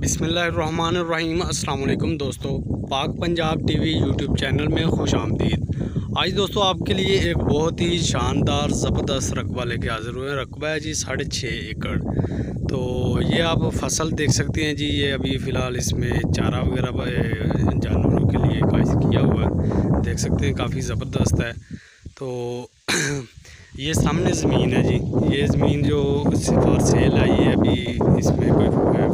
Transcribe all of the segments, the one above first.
बिस्मिल्लाहिर्रहमानिर्रहीम। अस्सलाम वालेकुम दोस्तों, पाक पंजाब टीवी यूट्यूब चैनल में खुश आमदीद। आज दोस्तों आपके लिए एक बहुत ही शानदार ज़बरदस्त रकबा लेके हाज़िर हुए हैं। रकबा है जी 6.5 एकड़। तो ये आप फसल देख सकते हैं जी। ये अभी फ़िलहाल इसमें चारा वगैरह जानवरों के लिए काश किया हुआ है, देख सकते हैं काफ़ी ज़बरदस्त है। तो ये सामने ज़मीन है जी। ये ज़मीन जो फॉर सेल आई है, अभी इसमें कोई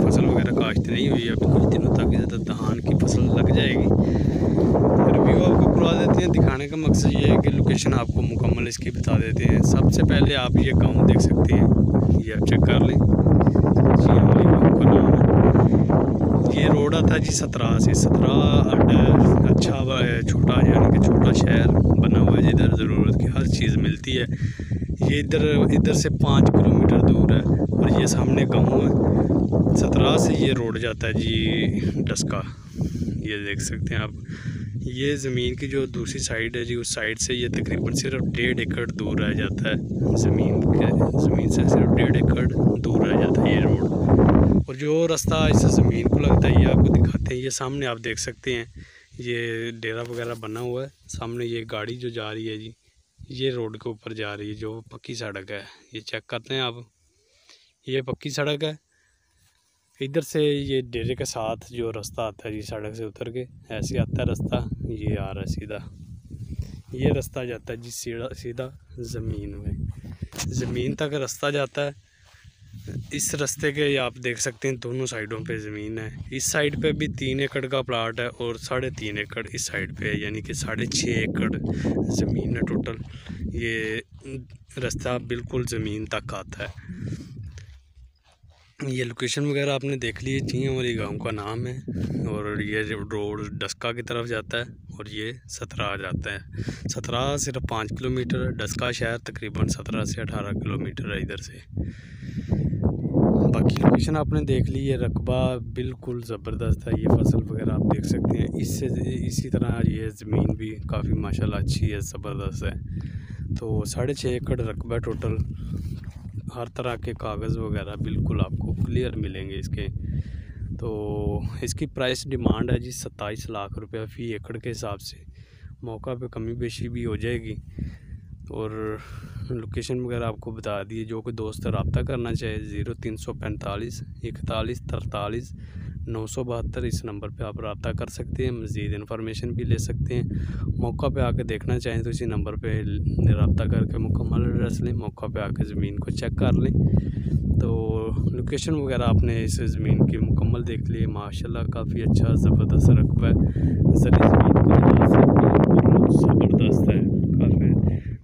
फसल वगैरह काश्त नहीं हुई है। अभी कुछ दिनों तक ज़्यादा धान की फसल लग जाएगी। रिव्यू आपको करवा देते हैं। दिखाने का मकसद ये है कि लोकेशन आपको मुकम्मल इसकी बता देते हैं। सबसे पहले आप ये गांव देख सकते हैं, ये आप चेक कर लें जी। हमारे गाँव का नाम है। ये रोड आता है जी 17 से 17 अड्डा अच्छा छोटा, यानी कि छोटा शहर बना हुआ है जिधर ज़रूरत की हर चीज़ मिलती है। ये इधर से 5 किलोमीटर दूर है और ये सामने गांव है। 17 से ये रोड जाता है जी डस्का, ये देख सकते हैं आप। ये ज़मीन की जो दूसरी साइड है जी, उस साइड से ये तकरीबन सिर्फ 1.5 एकड़ दूर रह जाता है। ज़मीन से सिर्फ 1.5 एकड़ दूर रह जाता है ये रोड। और जो रास्ता इस ज़मीन को लगता है ये आपको दिखाते हैं। ये सामने आप देख सकते हैं, ये डेरा वगैरह बना हुआ है। सामने ये गाड़ी जो जा रही है जी, ये रोड के ऊपर जा रही है, जो पक्की सड़क है। ये चेक करते हैं आप, ये पक्की सड़क है। इधर से ये डेरे के साथ जो रास्ता आता है जी, सड़क से उतर के ऐसे आता है रास्ता। ये आ रहा है सीधा, ये रास्ता जाता है जी सीधा ज़मीन में, ज़मीन तक रास्ता जाता है। इस रास्ते के आप देख सकते हैं दोनों साइडों पे ज़मीन है। इस साइड पे भी 3 एकड़ का प्लाट है और 3.5 एकड़ इस साइड पे है, यानी कि 6.5 एकड़ ज़मीन है टोटल। ये रास्ता बिल्कुल ज़मीन तक आता है। ये लोकेशन वगैरह आपने देख ली जी। हमारे गांव का नाम है और ये रोड डस्का की तरफ जाता है और ये 17 जाता है। 17 सिर्फ 5 किलोमीटर है। डस्का शहर तकरीबन 17 से 18 किलोमीटर है इधर से। बाकी लोकेशन आपने देख ली। ये रकबा बिल्कुल ज़बरदस्त है। ये फसल वगैरह आप देख सकते हैं। इसी तरह ये ज़मीन भी काफ़ी माशाल्लाह अच्छी है, ज़बरदस्त है। तो 6.5 एकड़ रकबा टोटल। हर तरह के कागज़ वगैरह बिल्कुल आपको क्लियर मिलेंगे इसके। तो इसकी प्राइस डिमांड है जी 27 लाख रुपया फ़ी एकड़ के हिसाब से। मौका पे कमी बेशी भी हो जाएगी। और लोकेशन वगैरह आपको बता दिए। जो कोई दोस्त रब्ता करना चाहे 0345 41 43 972 इस नंबर पे आप रब्ता कर सकते हैं। मज़ीद इन्फॉर्मेशन भी ले सकते हैं। मौका पे आके देखना चाहें तो इसी नंबर पे रब्ता करके मुकम्मल एड्रेस लें, मौका पे आके ज़मीन को चेक कर लें। तो लोकेशन वगैरह आपने इस ज़मीन की मुकम्मल देख ली। माशाल्लाह काफ़ी अच्छा ज़बरदस्त रकबा है। ज़री ज़मीन के लिहाज से ज़बरदस्त है काफ़ी।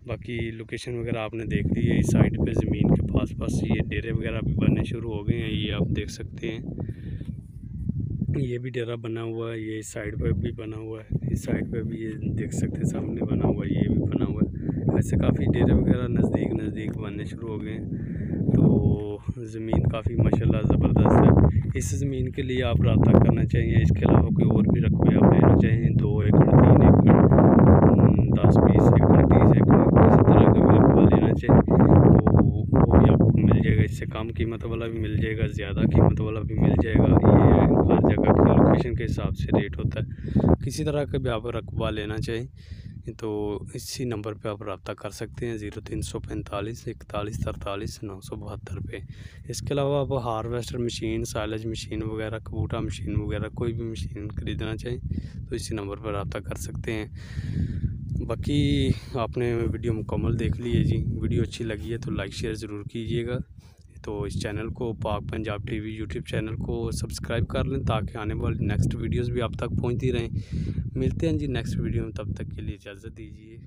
बाकी लोकेशन वगैरह आपने देख ली है। इस साइड पे ज़मीन के पास ये डेरे वगैरह भी बनने शुरू हो गए हैं, ये आप देख सकते हैं। ये भी डेरा बना हुआ है, ये इस साइड पे भी बना हुआ है, इस साइड पे भी ये देख सकते हैं सामने बना हुआ है, ये भी बना हुआ है। ऐसे काफ़ी डेरे वगैरह नज़दीक बनने शुरू हो गए हैं। तो ज़मीन काफ़ी माशाल्लाह ज़बरदस्त है। इस ज़मीन के लिए आप रब्ता करना चाहिए। इसके अलावा कोई और भी रकबे आप लेना चाहिए 2 एकड़ 3 एकड़ 10 20 एकड़ 30 एकड़ किसी तरह का भी रकबा लेना चाहिए तो वो भी आपको मिल जाएगा। इससे कम कीमत वाला भी मिल जाएगा, ज़्यादा कीमत वाला भी मिल जाएगा। ये हर जगह की लोकेशन के हिसाब से रेट होता है। किसी तरह का भी आप रकबा लेना चाहिए तो इसी नंबर पे आप रब्ता कर सकते हैं 0345 41 43 972 पे। इसके अलावा आप हार्वेस्टर मशीन, साइलेज मशीन वगैरह, कबूटा मशीन वगैरह कोई भी मशीन ख़रीदना चाहें तो इसी नंबर पर रब्ता कर सकते हैं। बाकी आपने वीडियो मुकम्मल देख ली है जी। वीडियो अच्छी लगी है तो लाइक शेयर ज़रूर कीजिएगा। तो इस चैनल को, पाक पंजाब टीवी यूट्यूब चैनल को सब्सक्राइब कर लें ताकि आने वाली नेक्स्ट वीडियोस भी आप तक पहुंचती रहें। मिलते हैं जी नेक्स्ट वीडियो में, तब तक के लिए इजाज़त दीजिए।